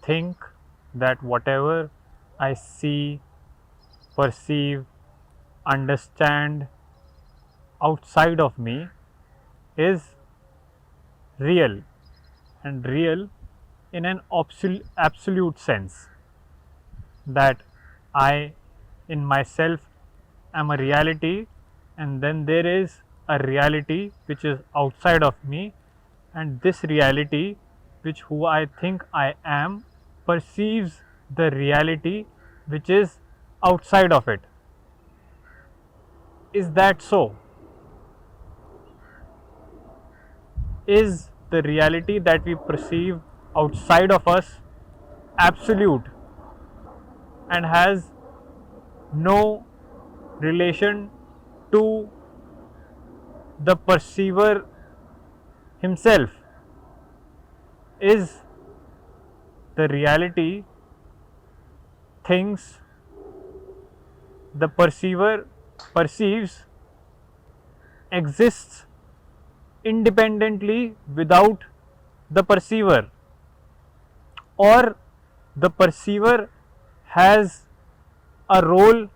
think that whatever I see, perceive, understand outside of me is real, and real in an absolute sense, that I in myself am a reality, and then there is a reality which is outside of me, and this reality, which who I think I am, perceives the reality which is outside of it. Is that so? Is the reality that we perceive outside of us absolute and has no relation to the perceiver himself? Is the reality things the perceiver perceives exists independently without the perceiver, or the perceiver has a role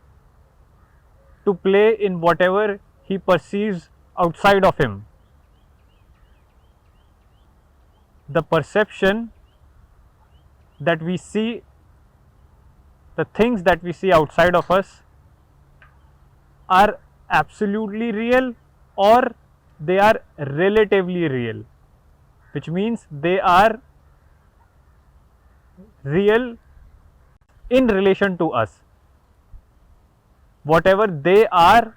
to play in whatever he perceives outside of him? The perception that we see, the things that we see outside of us, are absolutely real or they are relatively real, which means they are real in relation to us. Whatever they are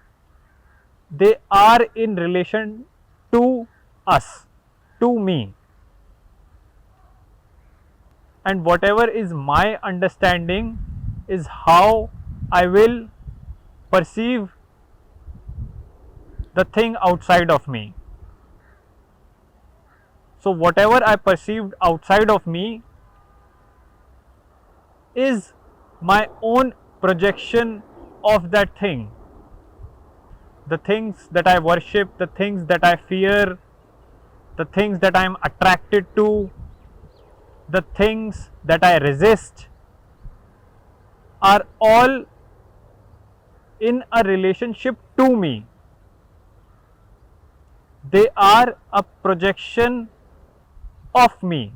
in relation to us, to me, and whatever is my understanding is how I will perceive the thing outside of me. So, whatever I perceived outside of me is my own projection of that thing. The things that I worship, the things that I fear, the things that I am attracted to, the things that I resist are all in a relationship to me. They are a projection of me.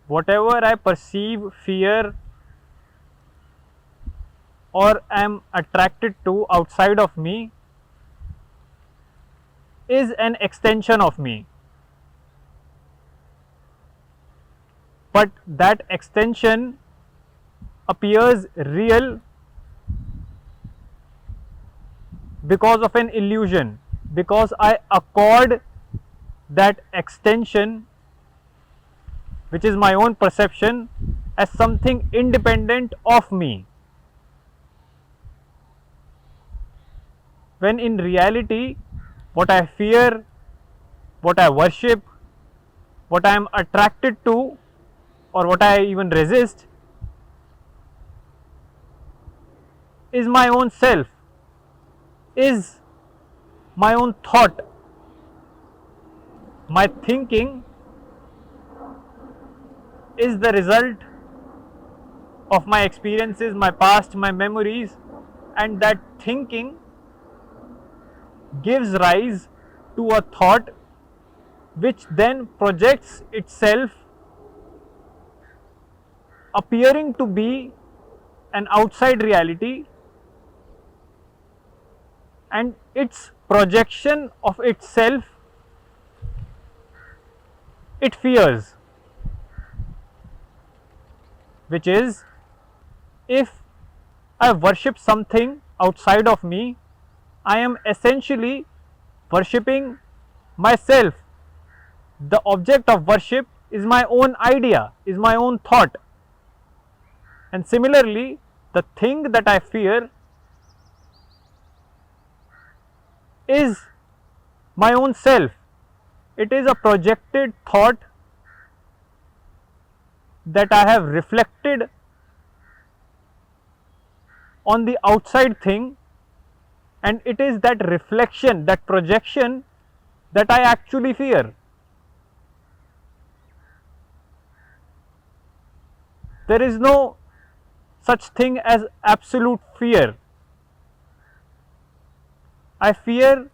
Whatever I perceive, fear, or am attracted to outside of me is an extension of me. But that extension appears real because of an illusion, because I accord that extension, which is my own perception, as something independent of me, when in reality what I fear, what I worship, what I am attracted to, or what I even resist is my own self, is my own thought. My thinking is the result of my experiences, my past, my memories, and that thinking gives rise to a thought which then projects itself appearing to be an outside reality, and its projection of itself it fears, which is, if I worship something outside of me, I am essentially worshipping myself. The object of worship is my own idea, is my own thought. And similarly, the thing that I fear is my own self. It is a projected thought that I have reflected on the outside thing, and it is that reflection, that projection, that I actually fear. There is no such thing as absolute fear. I fear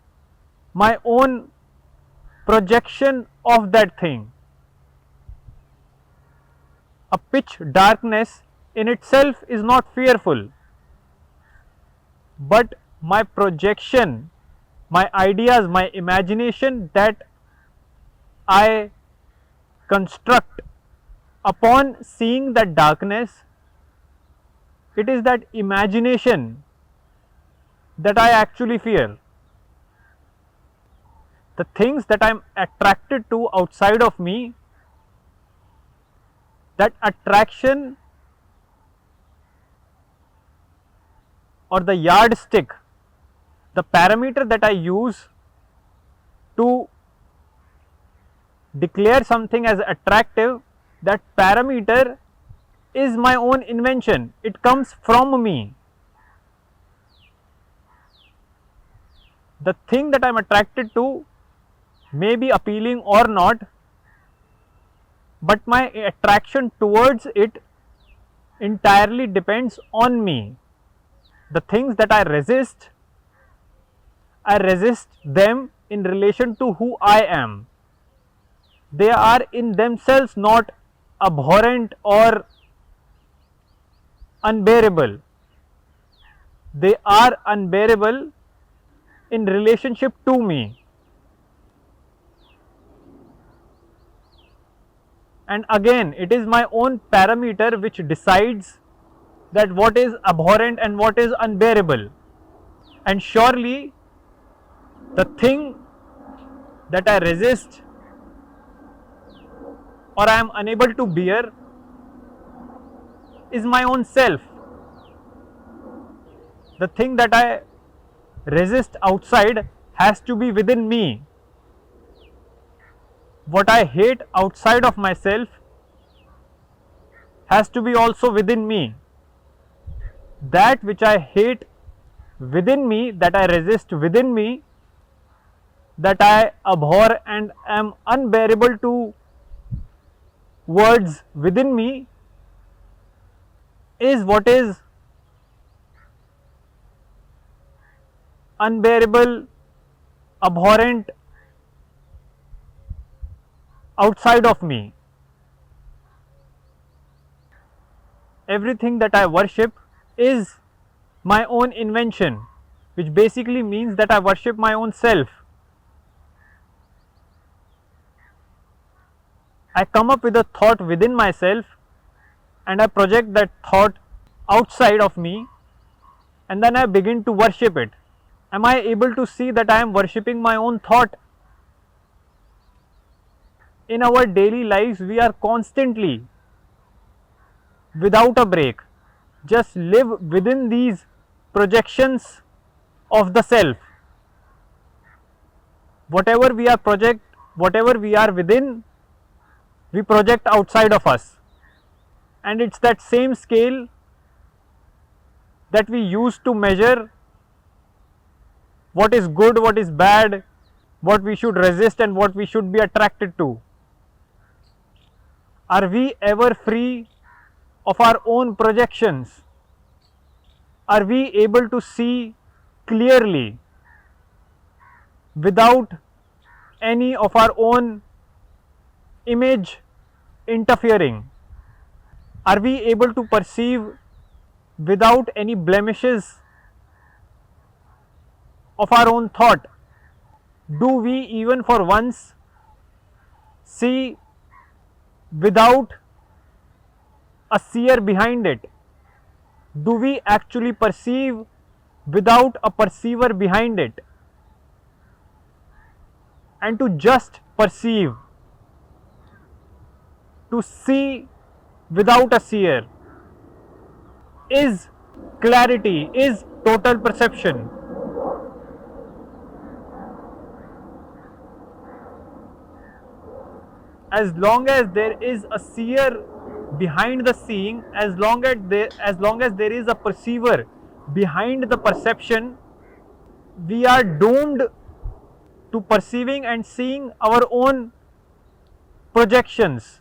my own projection of that thing. A pitch darkness in itself is not fearful, but my projection, my ideas, my imagination that I construct upon seeing that darkness, it is that imagination that I actually fear. The things that I am attracted to outside of me, that attraction or the yardstick, the parameter that I use to declare something as attractive, that parameter is my own invention. It comes from me. The thing that I am attracted to may be appealing or not, but my attraction towards it entirely depends on me. The things that I resist them in relation to who I am. They are in themselves not abhorrent or unbearable. They are unbearable in relationship to me. And again, it is my own parameter which decides that what is abhorrent and what is unbearable. And surely the thing that I resist or I am unable to bear is my own self. The thing that I resist outside has to be within me. What I hate outside of myself has to be also within me. That which I hate within me, that I resist within me, that I abhor and am unbearable to words within me, is what is unbearable, abhorrent outside of me. Everything that I worship is my own invention, which basically means that I worship my own self. I come up with a thought within myself and I project that thought outside of me, and then I begin to worship it. Am I able to see that I am worshipping my own thought? In our daily lives, we are constantly, without a break, just live within these projections of the self. Whatever we are within, we project outside of us. And it's that same scale that we use to measure what is good, what is bad, what we should resist and what we should be attracted to. Are we ever free of our own projections? Are we able to see clearly without any of our own image interfering? Are we able to perceive without any blemishes of our own thought? Do we even for once see without a seer behind it? Do we actually perceive without a perceiver behind it? And to just perceive, to see without a seer, is clarity, is total perception. As long as there is a seer behind the seeing, as long as there is a perceiver behind the perception, we are doomed to perceiving and seeing our own projections.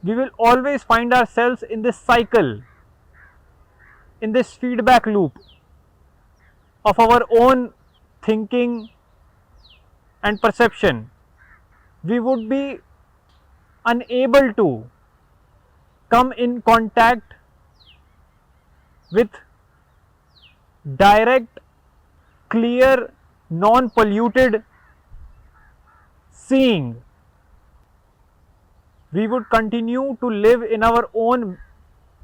we will always find ourselves in this cycle, in this feedback loop of our own thinking and perception. We would be unable to come in contact with direct, clear, non polluted seeing. We would continue to live in our own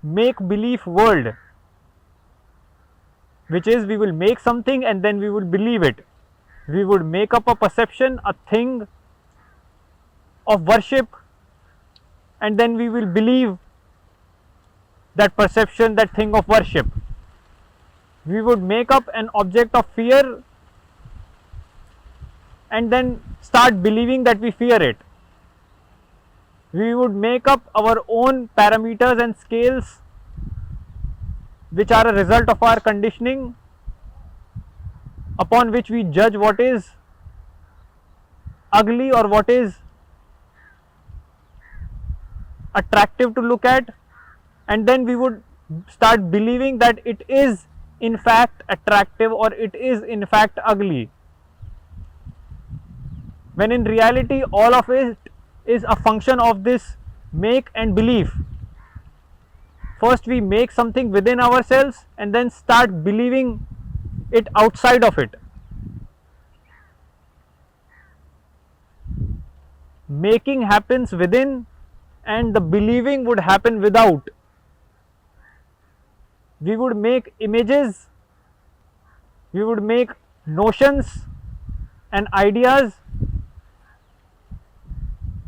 make believe world, which is we will make something and then we will believe it. We would make up a perception, a thing of worship, and then we will believe that perception, that thing of worship. We would make up an object of fear and then start believing that we fear it. We would make up our own parameters and scales which are a result of our conditioning, upon which we judge what is ugly or what is attractive to look at, and then we would start believing that it is in fact attractive or it is in fact ugly, when in reality all of it is a function of this make and believe. First we make something within ourselves and then start believing it outside of it. Making happens within and the believing would happen without. We would make images, we would make notions and ideas,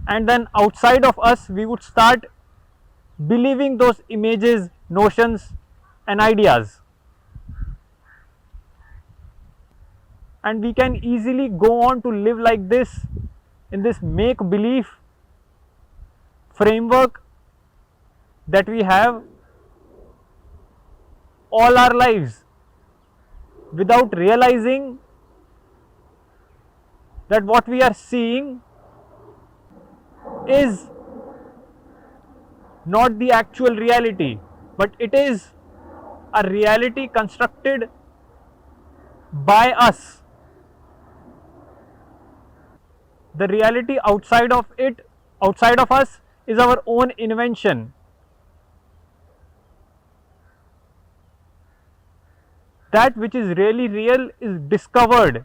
and then outside of us we would start believing those images, notions and ideas. And we can easily go on to live like this, in this make believe framework that we have all our lives, without realizing that what we are seeing is not the actual reality, but it is a reality constructed by us. The reality outside of it, outside of us, is our own invention. That which is really real is discovered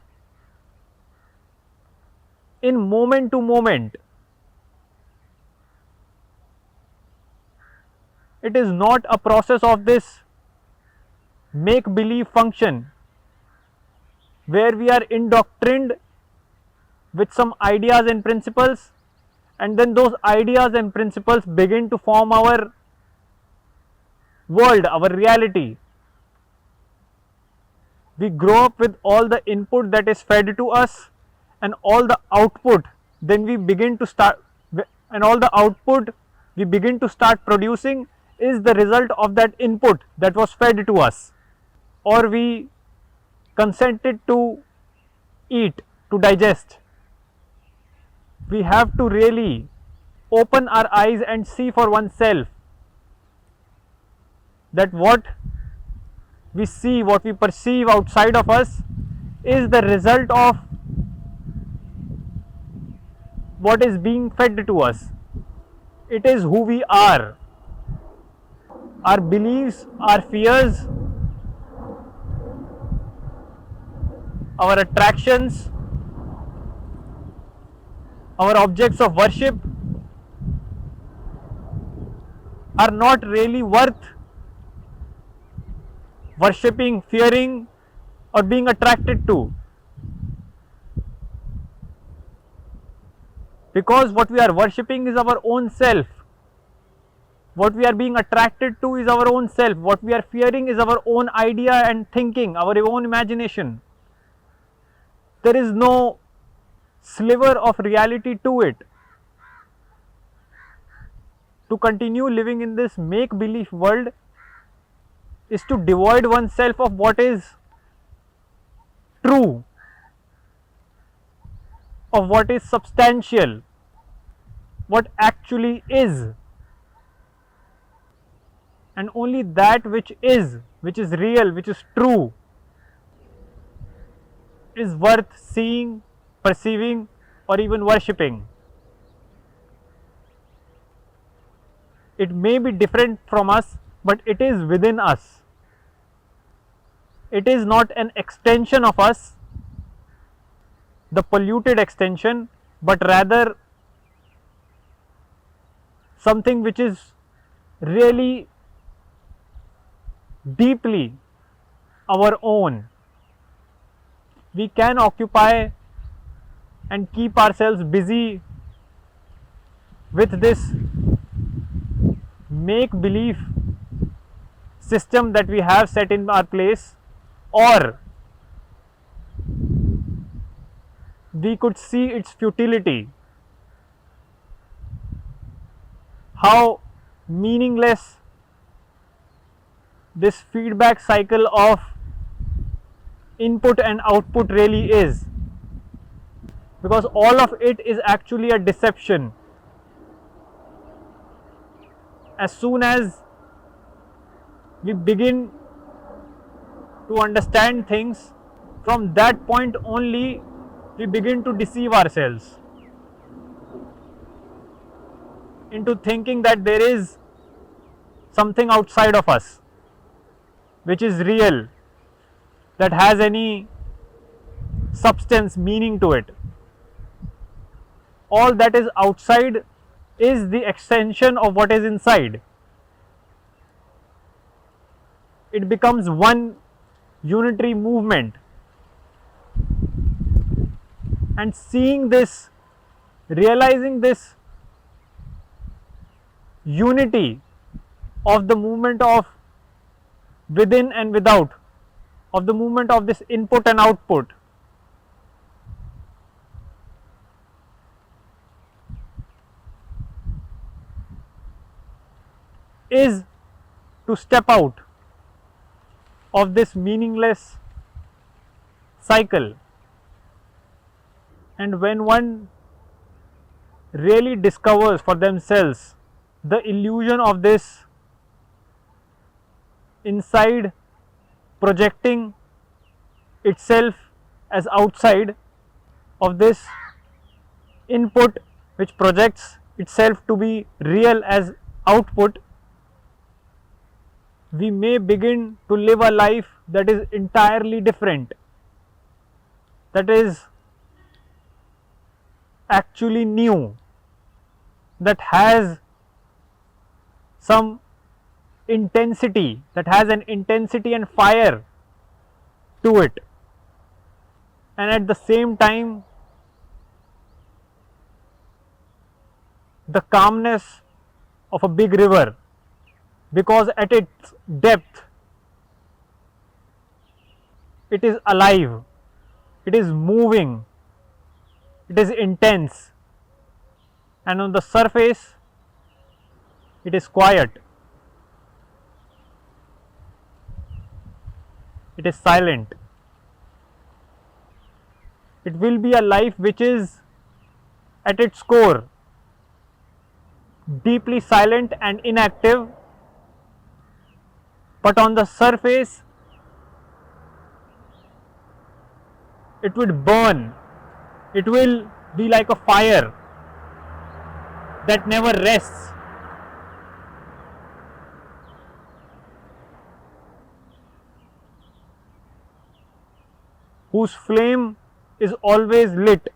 in moment to moment. It is not a process of this make believe function where we are indoctrined with some ideas and principles, and then those ideas and principles begin to form our world, our reality. We grow up with all the input that is fed to us and all the output, then we begin to start, and all the output we begin to start producing is the result of that input that was fed to us, or we consented to eat, to digest. We have to really open our eyes and see for oneself that what we see, what we perceive outside of us is the result of what is being fed to us. It is who we are. Our beliefs, our fears, our attractions, our objects of worship are not really worth worshipping, fearing, or being attracted to. Because what we are worshipping is our own self. What we are being attracted to is our own self. What we are fearing is our own idea and thinking, our own imagination. There is no sliver of reality to it. To continue living in this make believe world is to devoid oneself of what is true, of what is substantial, what actually is. and only that which is real, which is true, is worth seeing, perceiving, or even worshipping. It may be different from us, but it is within us. It is not an extension of us, the polluted extension, but rather something which is really deeply our own. We can occupy and keep ourselves busy with this make believe system that we have set in our place, or we could see its futility, how meaningless this feedback cycle of input and output really is, because all of it is actually a deception. As soon as we begin to understand things, from that point only we begin to deceive ourselves into thinking that there is something outside of us which is real, that has any substance, meaning to it. All that is outside is the extension of what is inside. It becomes one unitary movement, and seeing this, realizing this unity of the movement of within and without, of the movement of this input and output, is to step out of this meaningless cycle. And when one really discovers for themselves the illusion of this inside projecting itself as outside, of this input which projects itself to be real as output, we may begin to live a life that is entirely different, that is actually new, that has some intensity, that has an intensity and fire to it, and at the same time the calmness of a big river, because at its depth it is alive, it is moving, it is intense, and on the surface it is quiet, it is silent. It will be a life which is at its core deeply silent and inactive, but on the surface it would burn, it will be like a fire that never rests. Whose flame is always lit.